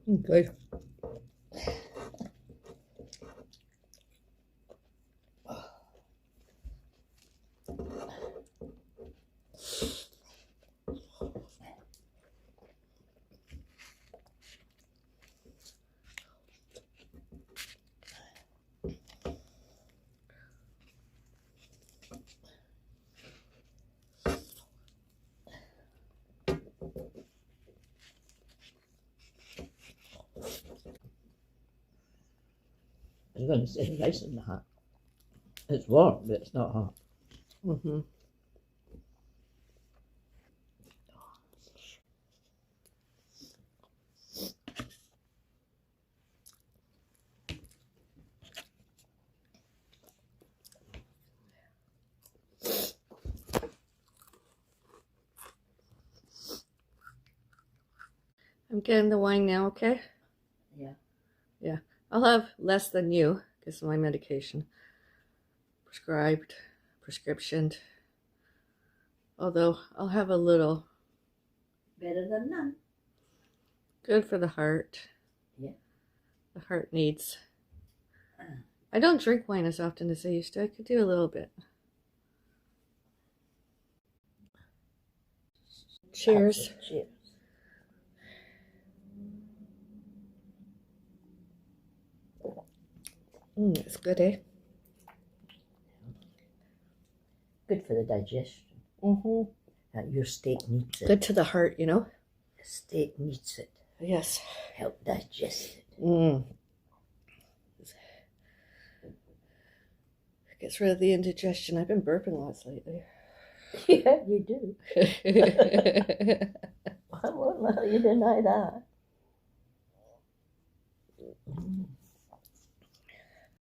Good. I'm going to say nice and hot. It's warm, but it's not hot. Mm-hmm. I'm getting the wine now, okay? Yeah. Yeah. I'll have less than you because of my medication. Prescription. Although I'll have a little. Better than none. Good for the heart. Yeah. The heart needs. I don't drink wine as often as I used to. I could do a little bit. Cheers. Cheers. It's good, eh? Good for the digestion. Mm-hmm. Your steak needs it. Good to the heart, you know? The steak needs it. Yes. Help digest it. Gets rid of the indigestion. I've been burping lots lately. Yeah, you do. I won't let you deny that.